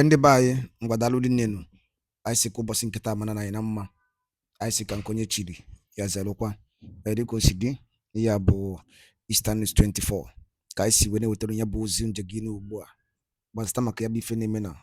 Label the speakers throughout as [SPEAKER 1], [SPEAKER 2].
[SPEAKER 1] Ndị be anyị ngwadalụ dị nnenu anyị si ka ụbọchị nkịta mana na anyị na mma anyị si ka nkonye chiri ya zelụkwa dịka o si dị ya bụ Eastern News 24 ka anyị si wee na-ewetara ya bụ ozi nje gị n'ugbu a gbasịta maka ya bụ ife na-eme na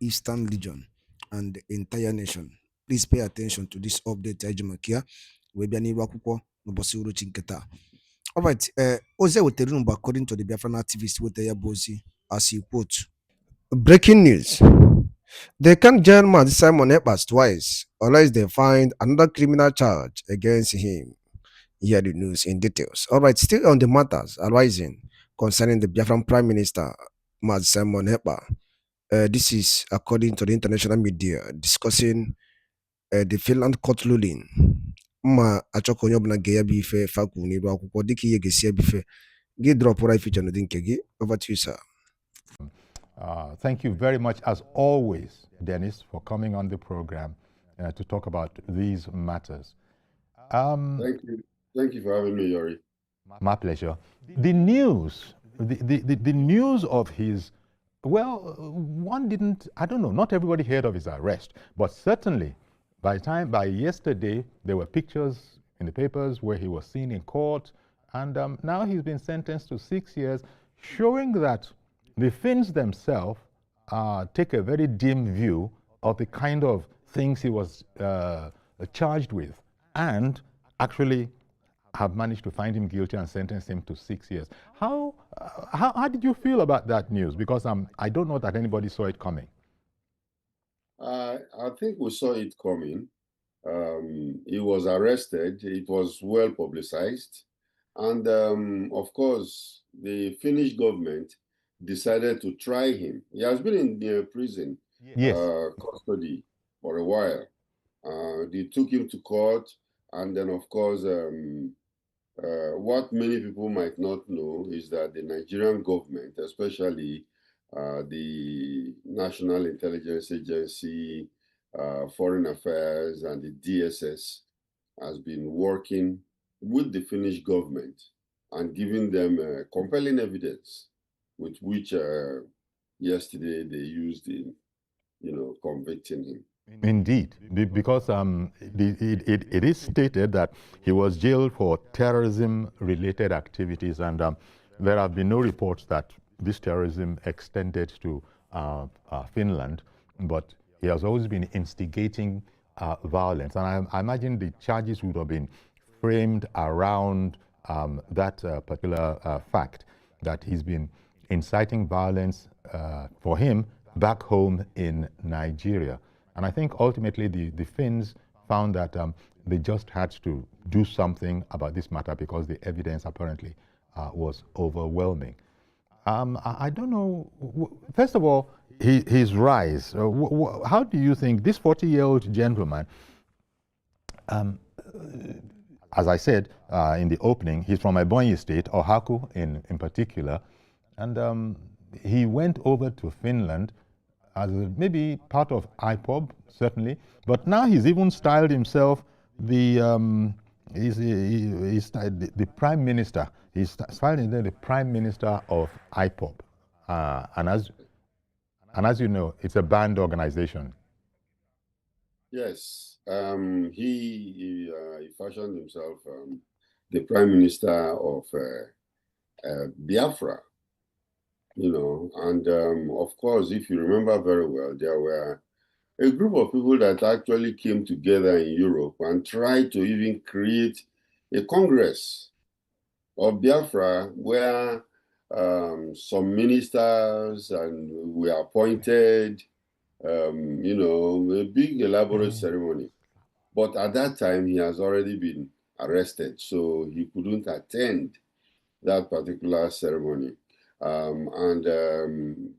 [SPEAKER 1] Eastern Region and the entire nation. Please pay attention to this update anyị ji maka ya wee bịa n'iru akwụkwọ n'ụbọchị uruchi nkịta. Alright, ozi ewetara unu bụ according to the Biafran activist wetara ya bụ ozi as he quote. Breaking news. They can't jail man Simon Ekpas twice unless they find another criminal charge against him. Hear the news in details. All right, still on the matters arising concerning the Biafran Prime Minister, Mad Simon Ekpa. This is according to the international media discussing the Finland court ruling. Ma achọkọ onye ọbụla ga ya bụ ife fakwu n'iru akwụkwọ dịka ihe ga-esi ebife gị dropụra ife n'ụdị nke gị. Over to you, sir.
[SPEAKER 2] Thank you very much, as always, Dennis, for coming on the program to talk about these matters.
[SPEAKER 3] Thank you. Thank you for having me, Yori.
[SPEAKER 2] My pleasure. The news, the news of his, well, one didn't, I don't know, not everybody heard of his arrest, but certainly by yesterday, there were pictures in the papers where he was seen in court, and now he's been sentenced to 6 years, showing that the Finns themselves take a very dim view of the kind of things he was charged with, and actually have managed to find him guilty and sentence him to 6 years. How did you feel about that news? Because I don't know that anybody saw it coming.
[SPEAKER 3] I think we saw it coming. He was arrested. It was well publicized. And of course, the Finnish government decided to try him. He has been in prison custody for a while. They took him to court, and then of course, what many people might not know is that the Nigerian government, especially the National Intelligence Agency, Foreign Affairs, and the DSS, has been working with the Finnish government and giving them compelling evidence with which yesterday they used in, convicting him.
[SPEAKER 2] Indeed, because it is stated that he was jailed for terrorism-related activities, and there have been no reports that this terrorism extended to Finland, but he has always been instigating violence. And I imagine the charges would have been framed around that particular fact, that he's been inciting violence for him back home in Nigeria. And I think ultimately the Finns found that they just had to do something about this matter because the evidence apparently was overwhelming. I don't know, first of all, his rise. How do you think this 40-year-old gentleman, as I said in the opening, he's from Ebonyi State, Ohaku in particular, and he went over to Finland as maybe part of IPOB, certainly, but now he's even styled himself the prime minister. He's styled himself the prime minister of IPOB, and as you know, it's a banned organization.
[SPEAKER 3] Yes, he fashioned himself the prime minister of Biafra. And of course, if you remember very well, there were a group of people that actually came together in Europe and tried to even create a Congress of Biafra where some ministers were appointed, a big elaborate ceremony. But at that time, he has already been arrested, so he couldn't attend that particular ceremony.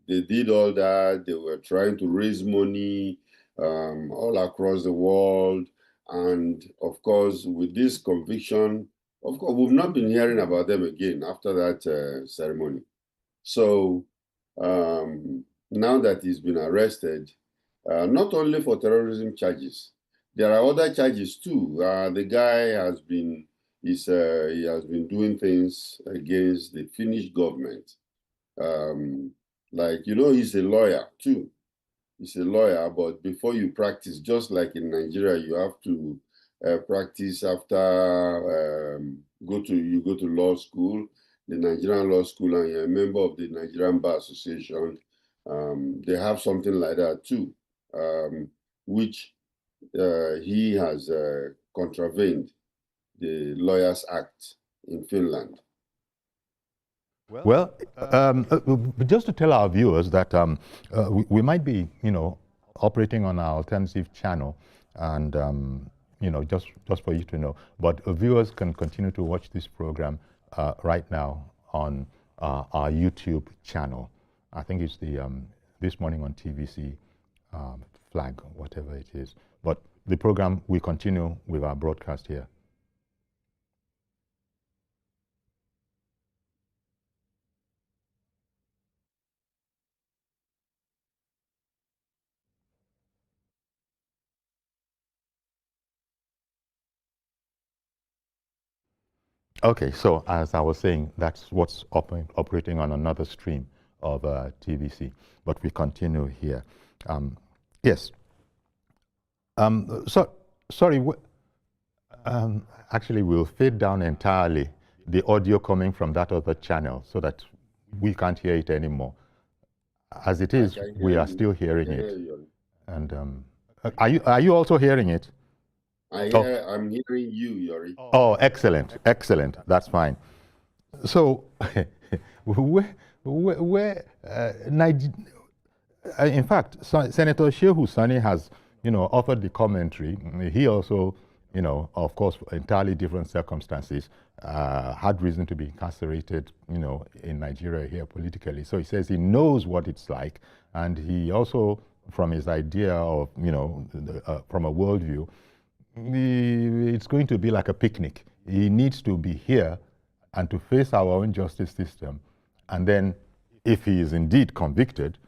[SPEAKER 3] They did all that. They were trying to raise money all across the world. And of course, with this conviction, of course, we've not been hearing about them again after that ceremony. So now that he's been arrested, not only for terrorism charges, there are other charges too. The guy has been doing things against the Finnish government. He's a lawyer too. is a lawyer, but before you practice, just like in Nigeria, you have to practice after you go to law school, the Nigerian law school, and you're a member of the Nigerian Bar Association. They have something like that too, which he has contravened the Lawyers Act in Finland.
[SPEAKER 2] Well, just to tell our viewers that we might be, operating on our alternative channel, and just for you to know. But viewers can continue to watch this program right now on our YouTube channel. I think it's the This Morning on TVC flag, whatever it is. But the program, we continue with our broadcast here. Okay, so as I was saying, that's what's operating on another stream of TVC, but we continue here. Yes. Sorry, actually we'll fade down entirely the audio coming from that other channel so that we can't hear it anymore. As it is, we are still hearing it. And are you also hearing it?
[SPEAKER 3] I'm hearing you, Yori.
[SPEAKER 2] Oh, excellent, excellent. That's fine. So, in fact, Senator Shehu Sani has, offered the commentary. He also, of course, entirely different circumstances, had reason to be incarcerated, in Nigeria here politically. So he says he knows what it's like, and he also, from his idea of, from a worldview, it's going to be like a picnic. He needs to be here and to face our own justice system. And then if he is indeed convicted,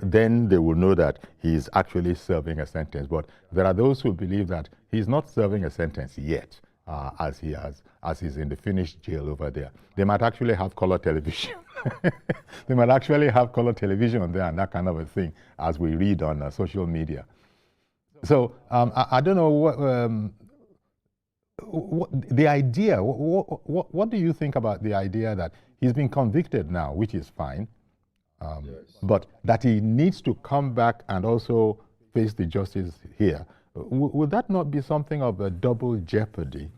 [SPEAKER 2] then they will know that he is actually serving a sentence. But there are those who believe that he's not serving a sentence yet, as he's in the Finnish jail over there. They might actually have color television. They might actually have color television there and that kind of a thing, as we read on social media. So I don't know what the idea. What do you think about the idea that he's been convicted now, which is fine,
[SPEAKER 3] Yes.
[SPEAKER 2] but that he needs to come back and also face the justice here? Would that not be something of a double jeopardy?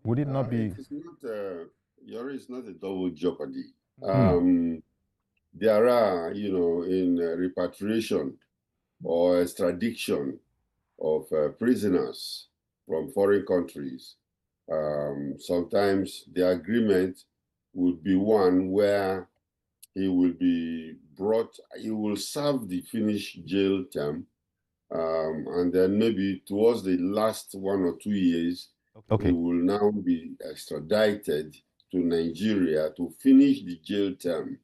[SPEAKER 2] Would it not be?
[SPEAKER 3] It is not. Yori, it's not a double jeopardy.
[SPEAKER 2] Hmm.
[SPEAKER 3] There are, in repatriation or extradition of prisoners from foreign countries, sometimes the agreement would be one where he will be brought, he will serve the Finnish jail term, and then maybe towards the last 1 or 2 years,
[SPEAKER 2] Okay.
[SPEAKER 3] he will now be extradited to Nigeria to finish the jail term.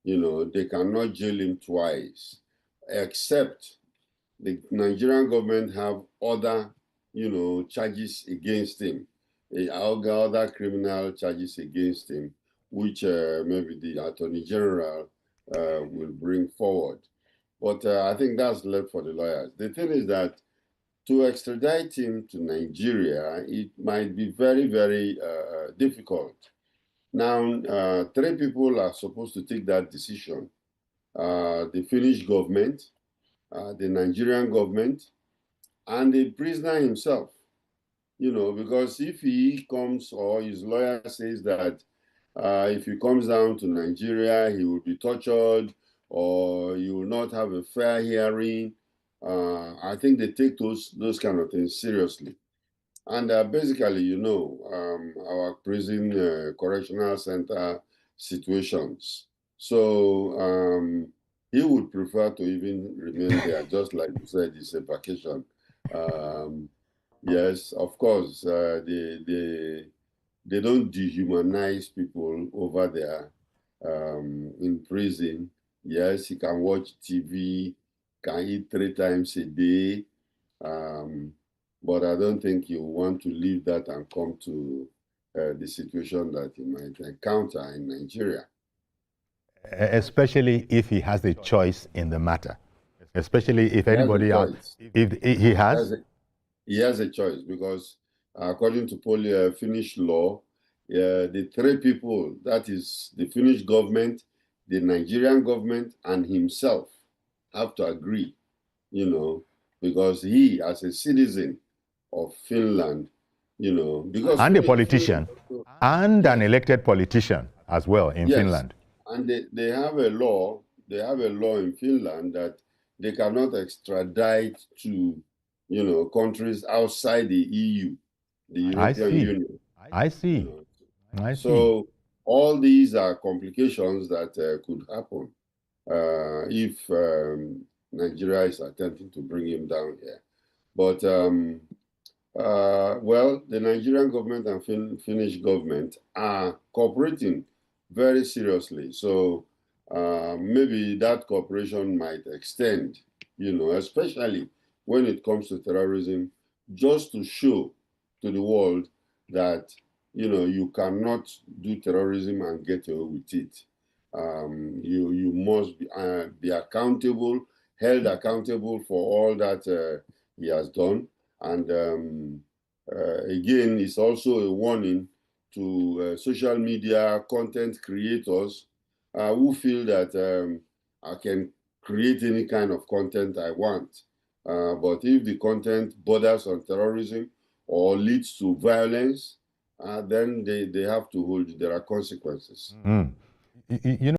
[SPEAKER 3] They cannot jail him twice, except the Nigerian government have other, charges against him, other criminal charges against him, which maybe the Attorney General will bring forward. But I think that's left for the lawyers. The thing is that to extradite him to Nigeria, it might be very, very difficult. Now, 3 people are supposed to take that decision. The Finnish government, the Nigerian government, and the prisoner himself. Because if he comes or his lawyer says that if he comes down to Nigeria, he will be tortured or he will not have a fair hearing, I think they take those kind of things seriously. And basically, our prison correctional center situations. So he would prefer to even remain there, just like you said, it's a vacation. Yes, of course, they don't dehumanize people over there in prison. Yes, he can watch TV, can eat 3 times a day, but I don't think you want to leave that and come to the situation that you might encounter in Nigeria.
[SPEAKER 2] Especially if he has a choice in the matter. especially if
[SPEAKER 3] He has a
[SPEAKER 2] anybody
[SPEAKER 3] choice.
[SPEAKER 2] if he has.
[SPEAKER 3] He has a choice because according to Finnish law, the three people, that is the Finnish government, the Nigerian government, and himself, have to agree, because he, as a citizen of Finland, because
[SPEAKER 2] And a politician, and
[SPEAKER 3] yes,
[SPEAKER 2] an elected politician as well in
[SPEAKER 3] yes,
[SPEAKER 2] Finland.
[SPEAKER 3] and they have a law. They have a law in Finland that they cannot extradite to, countries outside the EU, the European Union.
[SPEAKER 2] I see. I see.
[SPEAKER 3] So all these are complications that could happen if Nigeria is attempting to bring him down here. But well, the Nigerian government and Finnish government are cooperating very seriously. So maybe that cooperation might extend, especially when it comes to terrorism, just to show to the world that, you cannot do terrorism and get away with it. You must be accountable, held accountable for all that he has done. And again, it's also a warning to social media content creators who feel that I can create any kind of content I want. But if the content borders on terrorism or leads to violence, then they have to hold. There are consequences.
[SPEAKER 2] You know.